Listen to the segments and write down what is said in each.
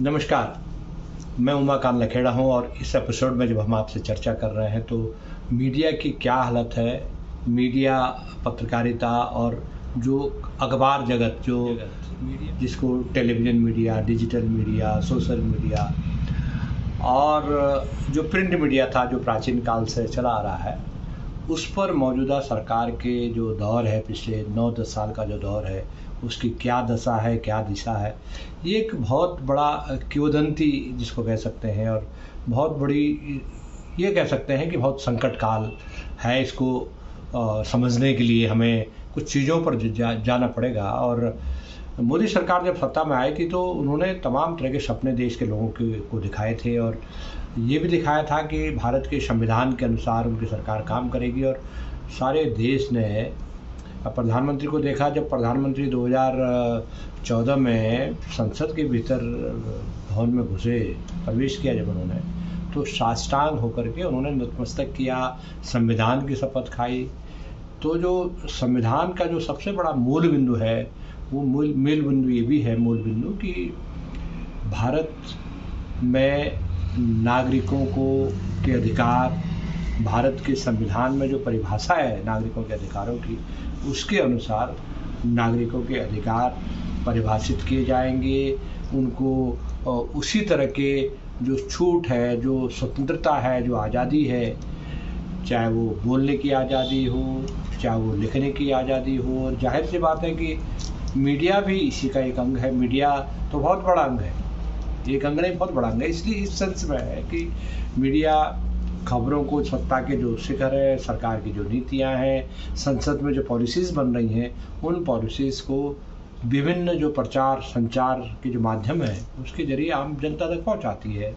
नमस्कार, मैं उमाकांत लखेड़ा हूँ और इस एपिसोड में जब हम आपसे चर्चा कर रहे हैं तो मीडिया की क्या हालत है, मीडिया, पत्रकारिता और जो अखबार जगत जो जिसको television media, digital media, social media और जो प्रिंट मीडिया था जो प्राचीन काल से चला आ रहा है, उस पर मौजूदा सरकार के जो दौर है, पिछले 9-10 साल का जो दौर है, उसकी क्या दशा है, क्या दिशा है, ये एक बहुत बड़ा किंवदंती जिसको कह सकते हैं और बहुत बड़ी ये कह सकते हैं कि बहुत संकट काल है। इसको समझने के लिए हमें कुछ चीज़ों पर जाना पड़ेगा। और मोदी सरकार जब सत्ता में आई थी तो उन्होंने तमाम तरह के सपने देश के लोगों को दिखाए थे और ये भी दिखाया था कि भारत के संविधान के अनुसार उनकी सरकार काम करेगी। और सारे देश ने प्रधानमंत्री को देखा, जब प्रधानमंत्री 2014 में संसद के भीतर भवन में घुसे, प्रवेश किया जब उन्होंने, तो साष्टांग होकर के उन्होंने नतमस्तक किया, संविधान की शपथ खाई। तो जो संविधान का जो सबसे बड़ा मूल बिंदु है, वो मूल बिंदु ये भी है मूल बिंदु कि भारत में नागरिकों को के अधिकार, भारत के संविधान में जो परिभाषा है नागरिकों के अधिकारों की, उसके अनुसार नागरिकों के अधिकार परिभाषित किए जाएंगे। उनको उसी तरह के जो छूट है, जो स्वतंत्रता है, जो आज़ादी है, चाहे वो बोलने की आज़ादी हो, चाहे वो लिखने की आज़ादी हो। और जाहिर सी बात है कि मीडिया भी इसी का एक अंग है। मीडिया तो बहुत बड़ा अंग है, एक अंग नहीं, बहुत बड़ा अंग है। इसलिए इस सेंस में है कि मीडिया खबरों को, सत्ता के जो शिखर है, सरकार की जो नीतियां हैं, संसद में जो पॉलिसीज़ बन रही हैं, उन पॉलिसीज़ को विभिन्न जो प्रचार संचार के जो माध्यम है उसके जरिए आम जनता तक पहुंचाती है।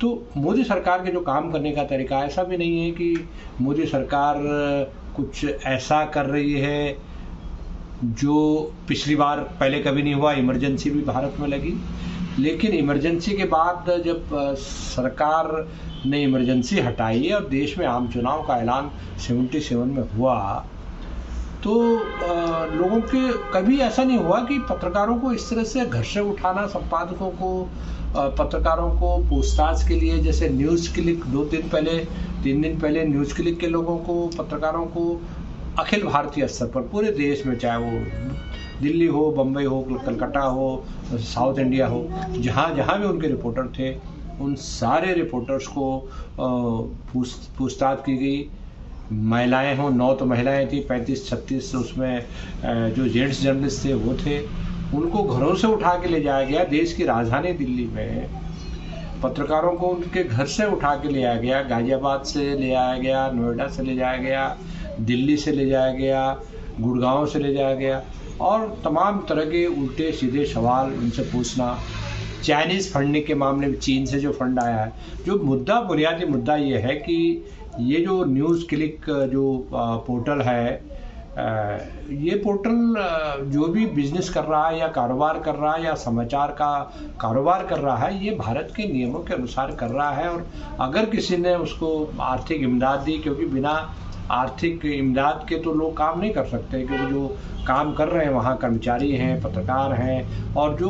तो मोदी सरकार के जो काम करने का तरीका ऐसा भी नहीं है कि मोदी सरकार कुछ ऐसा कर रही है जो पिछली बार पहले कभी नहीं हुआ। इमरजेंसी भी भारत में लगी, लेकिन इमरजेंसी के बाद जब सरकार ने इमरजेंसी हटाई और देश में आम चुनाव का ऐलान 77 में हुआ, तो लोगों के कभी ऐसा नहीं हुआ कि पत्रकारों को इस तरह से घर से उठाना, संपादकों को, पत्रकारों को पूछताछ के लिए, जैसे न्यूज़ क्लिक 2 दिन पहले 3 दिन पहले न्यूज़ क्लिक के लोगों को, पत्रकारों को अखिल भारतीय स्तर पर पूरे देश में, चाहे वो दिल्ली हो, बम्बई हो, कलकत्ता हो, साउथ इंडिया हो, जहाँ जहाँ भी उनके रिपोर्टर थे, उन सारे रिपोर्टर्स को पूछताछ की गई। महिलाएं हों, 9 तो महिलाएं थी, 35-36 उसमें जो जेंट्स जर्नलिस्ट थे वो थे, उनको घरों से उठा के ले जाया गया। देश की राजधानी दिल्ली में पत्रकारों को उनके घर से उठा के ले आया गया, गाजियाबाद से ले आया गया, नोएडा से ले जाया गया, दिल्ली से ले जाया गया, गुड़गांव से ले जाया गया, और तमाम तरह के उल्टे सीधे सवाल उनसे पूछना। चाइनीज़ फंडिंग के मामले में चीन से जो फंड आया है, जो मुद्दा, बुनियादी मुद्दा ये है कि ये जो न्यूज़ क्लिक जो पोर्टल है, ये पोर्टल जो भी बिजनेस कर रहा है या कारोबार कर रहा है या समाचार का कारोबार कर रहा है, ये भारत के नियमों के अनुसार कर रहा है। और अगर किसी ने उसको आर्थिक इमदाद दी, क्योंकि बिना आर्थिक इमदाद के तो लोग काम नहीं कर सकते, क्योंकि जो काम कर रहे हैं वहाँ कर्मचारी हैं, पत्रकार हैं, और जो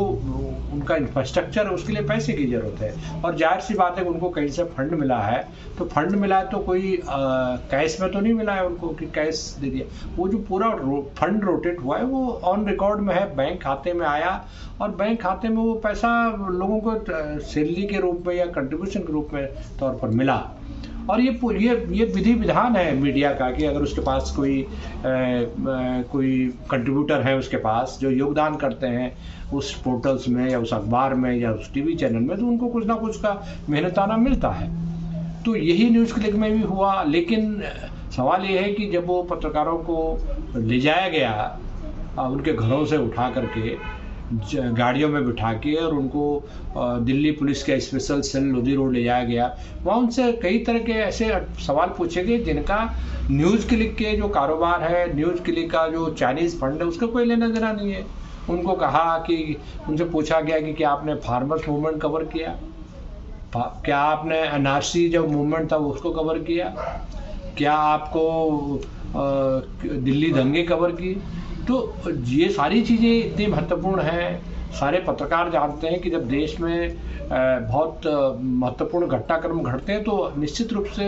उनका इंफ्रास्ट्रक्चर है उसके लिए पैसे की ज़रूरत है। और जाहिर सी बात है कि उनको कहीं से फंड मिला है, तो फंड मिला है तो कोई कैश में तो नहीं मिला है उनको कि कैश दे दिया। वो जो पूरा फंड रोटेट हुआ है वो ऑन रिकॉर्ड में है, बैंक खाते में आया, और बैंक खाते में वो पैसा लोगों को सैलरी के रूप में या कंट्रीब्यूशन के रूप में तौर पर मिला। और ये विधि विधान है मीडिया का कि अगर उसके पास कोई कंट्रीब्यूटर है, उसके पास जो योगदान करते हैं उस पोर्टल्स में या उस अखबार में या उस टीवी चैनल में, तो उनको कुछ ना कुछ का मेहनताना मिलता है। तो यही न्यूज़ क्लिक में भी हुआ। लेकिन सवाल ये है कि जब वो पत्रकारों को ले जाया गया उनके घरों से उठा करके गाड़ियों में बिठा के, और उनको दिल्ली पुलिस के स्पेशल सेल लोधी रोड ले जाया गया, वहाँ उनसे कई तरह के ऐसे सवाल पूछे गए जिनका न्यूज़ क्लिक के जो कारोबार है, न्यूज़ क्लिक का जो चाइनीज़ फंड है, उसका कोई लेना देना नहीं है। उनको कहा कि, उनसे पूछा गया कि क्या आपने फार्मर्स मूवमेंट कवर किया, क्या आपने एनआरसी जो मूवमेंट था उसको कवर किया, क्या आपको दिल्ली दंगे कवर किए। तो ये सारी चीज़ें इतनी महत्वपूर्ण हैं सारे पत्रकार जानते हैं कि जब देश में बहुत महत्वपूर्ण घटनाक्रम घटते हैं तो निश्चित रूप से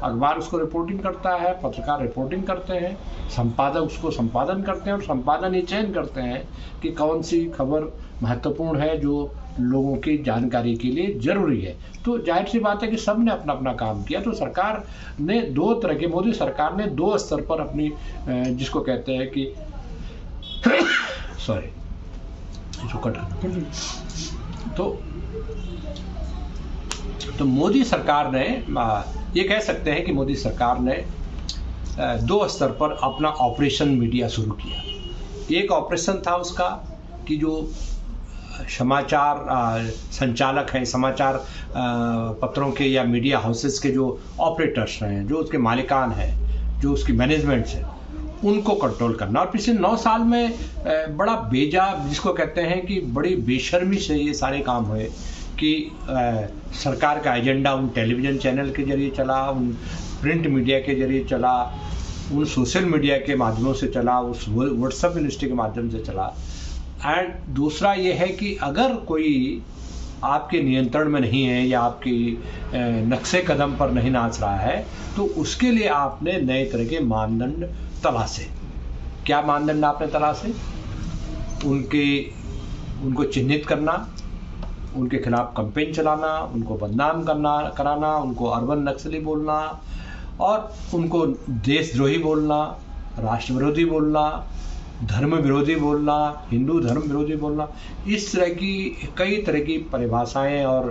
अखबार उसको रिपोर्टिंग करता है, पत्रकार रिपोर्टिंग करते हैं, संपादक उसको संपादन करते हैं और संपादन ये चयन करते हैं कि कौन सी खबर महत्वपूर्ण है जो लोगों की जानकारी के लिए जरूरी है। तो जाहिर सी बात है कि सब ने अपना अपना काम किया। तो सरकार ने दो तरह के, मोदी सरकार ने दो स्तर पर अपनी जिसको कहते हैं कि सॉरी इसको कट तो मोदी सरकार ने ये कह सकते हैं कि मोदी सरकार ने दो स्तर पर अपना ऑपरेशन मीडिया शुरू किया। एक ऑपरेशन था उसका कि जो समाचार संचालक हैं, समाचार पत्रों के या मीडिया हाउसेस के जो ऑपरेटर्स हैं, जो उसके मालिकान हैं, जो उसकी मैनेजमेंट्स हैं, उनको कंट्रोल करना। और पिछले 9 साल में बड़ा बेजा, जिसको कहते हैं कि बड़ी बेशर्मी से ये सारे काम हुए कि सरकार का एजेंडा उन टेलीविज़न चैनल के जरिए चला, उन प्रिंट मीडिया के जरिए चला, उन सोशल मीडिया के माध्यमों से चला, उस व्हाट्सएप यूनिवर्सिटी के माध्यम से चला। एंड दूसरा ये है कि अगर कोई आपके नियंत्रण में नहीं है या आपकी नक्शे कदम पर नहीं नाच रहा है तो उसके लिए आपने नए तरह के मानदंड तलाशे। क्या मानदंड आपने तलाशे? उनको चिन्हित करना, उनके खिलाफ कैंपेन चलाना, उनको बदनाम कराना, उनको अर्बन नक्सली बोलना और उनको देशद्रोही बोलना, राष्ट्र विरोधी बोलना, धर्म विरोधी बोलना, हिंदू धर्म विरोधी बोलना। इस तरह की कई तरह की परिभाषाएं और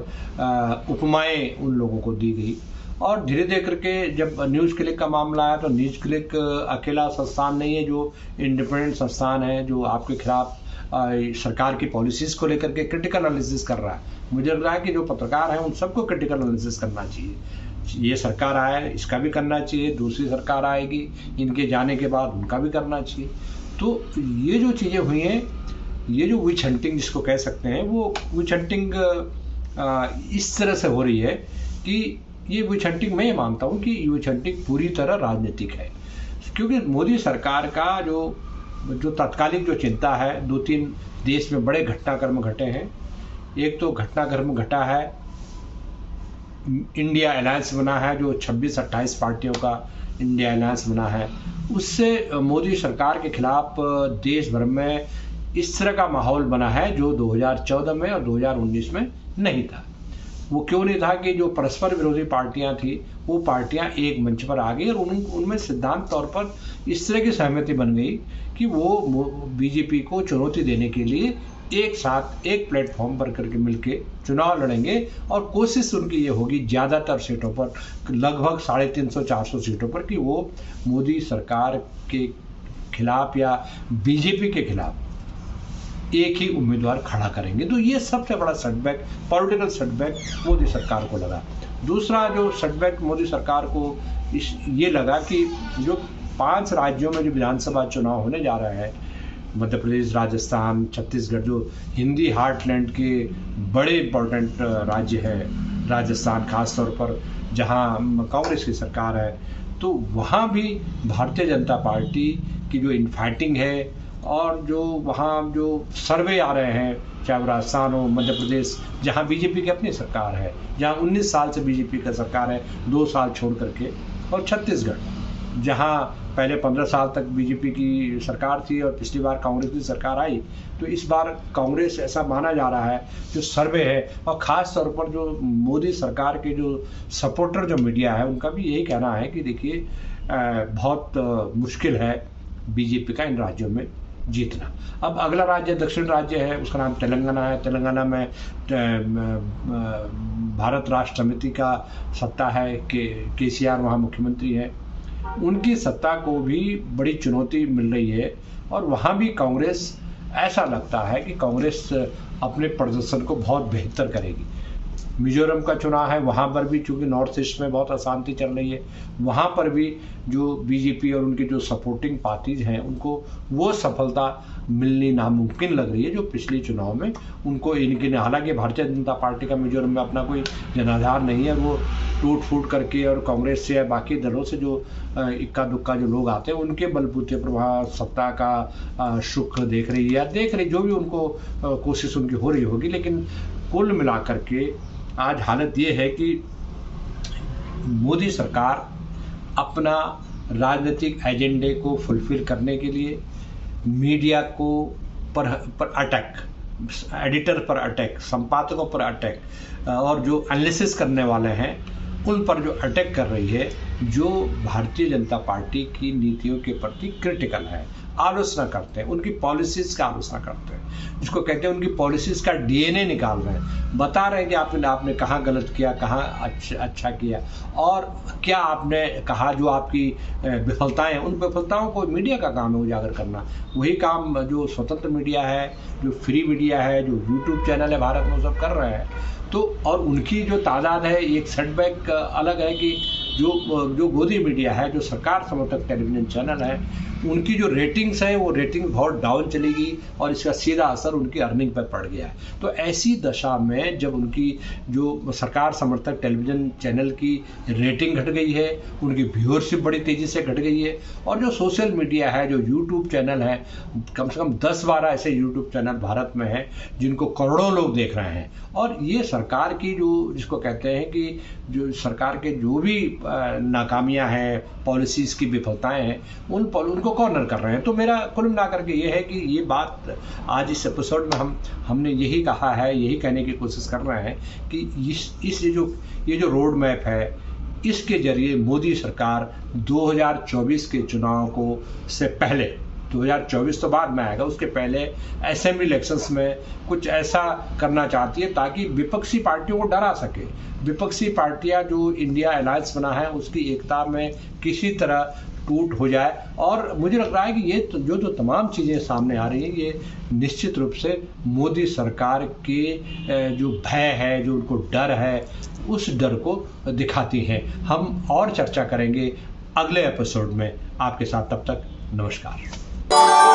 उपमाएं उन लोगों को दी गई। और धीरे धीरे करके जब न्यूज़ क्लिक का मामला आया तो न्यूज़ क्लिक अकेला संस्थान नहीं है, जो इंडिपेंडेंट संस्थान है, जो आपके खिलाफ सरकार की पॉलिसीज़ को लेकर के क्रिटिकल एनालिसिस कर रहा है। मुझे लग रहा है कि जो पत्रकार हैं उन सबको क्रिटिकल एनालिसिस करना चाहिए। ये सरकार आए इसका भी करना चाहिए, दूसरी सरकार आएगी इनके जाने के बाद उनका भी करना चाहिए। तो ये जो चीज़ें हुई हैं, ये जो विच हंटिंग जिसको कह सकते हैं, वो विच हंटिंग इस तरह से हो रही है कि ये विच हंटिंग, मैं ये मानता हूँ कि विच हंटिंग पूरी तरह राजनीतिक है। क्योंकि मोदी सरकार का जो तात्कालिक जो चिंता है, 2-3 देश में बड़े घटनाक्रम घटे हैं। एक तो घटनाक्रम घटा है, इंडिया अलायंस बना है, जो 26-28 पार्टियों का इंडिया अलायंस बना है। उससे मोदी सरकार के खिलाफ देश भर में इस तरह का माहौल बना है जो 2014 में और 2019 में नहीं था। वो क्यों नहीं था कि जो परस्पर विरोधी पार्टियां थी वो पार्टियां एक मंच पर आ गई और उनमें सिद्धांत तौर पर इस तरह की सहमति बन गई कि वो बीजेपी को चुनौती देने के लिए एक साथ एक प्लेटफॉर्म पर करके मिलके चुनाव लड़ेंगे। और कोशिश उनकी ये होगी ज़्यादातर सीटों पर, लगभग 350-400 सीटों पर, कि वो मोदी सरकार के खिलाफ या बीजेपी के खिलाफ एक ही उम्मीदवार खड़ा करेंगे। तो ये सबसे बड़ा सेटबैक, पॉलिटिकल सेटबैक मोदी सरकार को लगा। दूसरा जो सेटबैक मोदी सरकार को ये लगा कि जो 5 राज्यों में जो विधानसभा चुनाव होने जा रहे हैं, मध्य प्रदेश, राजस्थान, छत्तीसगढ़, जो हिंदी हार्टलैंड के बड़े इम्पोर्टेंट राज्य है, राजस्थान खास तौर पर जहां कांग्रेस की सरकार है, तो वहां भी भारतीय जनता पार्टी की जो इनफाइटिंग है और जो वहाँ जो सर्वे आ रहे हैं, चाहे वो राजस्थान हो, मध्य प्रदेश जहाँ बीजेपी की अपनी सरकार है, जहाँ 19 साल से बीजेपी का सरकार है 2 साल छोड़ करके, और छत्तीसगढ़ जहाँ पहले 15 साल तक बीजेपी की सरकार थी और पिछली बार कांग्रेस की सरकार आई, तो इस बार कांग्रेस ऐसा माना जा रहा है जो सर्वे है। और ख़ास तौर पर जो मोदी सरकार के जो सपोर्टर जो मीडिया है उनका भी यही कहना है कि देखिए बहुत मुश्किल है बीजेपी का इन राज्यों में जीतना। अब अगला राज्य दक्षिण राज्य है, उसका नाम तेलंगाना है। तेलंगाना में भारत राष्ट्र समिति का सत्ता है, केसीआर वहाँ मुख्यमंत्री है। उनकी सत्ता को भी बड़ी चुनौती मिल रही है और वहाँ भी कांग्रेस, ऐसा लगता है कि कांग्रेस अपने प्रदर्शन को बहुत बेहतर करेगी। मिजोरम का चुनाव है, वहाँ पर भी चूँकि नॉर्थ ईस्ट में बहुत अशांति चल रही है, वहाँ पर भी जो बीजेपी और उनकी जो सपोर्टिंग पार्टीज हैं उनको वो सफलता मिलनी नामुमकिन लग रही है जो पिछले चुनाव में उनको इनके। हालांकि भारतीय जनता पार्टी का मिजोरम में अपना कोई जनाधार नहीं है, वो टूट फूट करके और कांग्रेस से या बाकी दलों से जो इक्का दुक्का जो लोग आते हैं उनके बलबूते पर वहाँ सत्ता का सुख देख रही है या देख रही, जो भी उनको कोशिश उनकी हो रही होगी। लेकिन कुल मिलाकर के आज हालत ये है कि मोदी सरकार अपना राजनीतिक एजेंडे को फुलफिल करने के लिए मीडिया को पर अटैक, एडिटर पर अटैक, संपादकों पर अटैक और जो एनालिसिस करने वाले हैं उन पर जो अटैक कर रही है, जो भारतीय जनता पार्टी की नीतियों के प्रति क्रिटिकल है, आलोचना करते हैं, उनकी पॉलिसीज़ का आलोचना करते हैं, जिसको कहते हैं उनकी पॉलिसीज़ का डीएनए निकाल रहे हैं, बता रहे हैं कि आपने कहाँ गलत किया, कहाँ अच्छा किया और क्या आपने कहा जो आपकी विफलताएं हैं, उन विफलताओं को मीडिया का काम है उजागर करना। वही काम जो स्वतंत्र मीडिया है, जो फ्री मीडिया है, जो यूट्यूब चैनल है भारत में, वो सब कर रहे हैं। तो और उनकी जो तादाद है, एक सेटबैक अलग है कि जो गोदी मीडिया है, जो सरकार समर्थक टेलीविज़न चैनल है, उनकी जो रेटिंग्स है वो रेटिंग बहुत डाउन चलेगी और इसका सीधा असर उनकी अर्निंग पर पड़ गया है। तो ऐसी दशा में जब उनकी जो सरकार समर्थक टेलीविज़न चैनल की रेटिंग घट गई है, उनकी व्यूअरशिप बड़ी तेज़ी से घट गई है और जो सोशल मीडिया है, जो यूट्यूब चैनल है, कम से कम 10-12 ऐसे यूट्यूब चैनल भारत में हैं जिनको करोड़ों लोग देख रहे हैं और ये सरकार की जो जिसको कहते हैं कि जो सरकार के जो भी नाकामियां हैं, पॉलिसीज़ की विफलताएं हैं, उनको कॉर्नर कर रहे हैं। तो मेरा कुल मिला करके ये है कि ये बात आज इस एपिसोड में हमने यही कहा है, यही कहने की कोशिश कर रहे हैं कि ये जो रोड मैप है, इसके जरिए मोदी सरकार 2024 के चुनाव को से पहले, 2024 तो बाद में आएगा, उसके पहले असेंबली इलेक्शंस में कुछ ऐसा करना चाहती है ताकि विपक्षी पार्टियों को डरा सके। विपक्षी पार्टियां जो इंडिया अलायंस बना है उसकी एकता में किसी तरह टूट हो जाए और मुझे लग रहा है कि ये जो तमाम चीज़ें सामने आ रही हैं, ये निश्चित रूप से मोदी सरकार के जो भय है, जो उनको डर है, उस डर को दिखाती हैं। हम और चर्चा करेंगे अगले एपिसोड में आपके साथ। तब तक नमस्कार।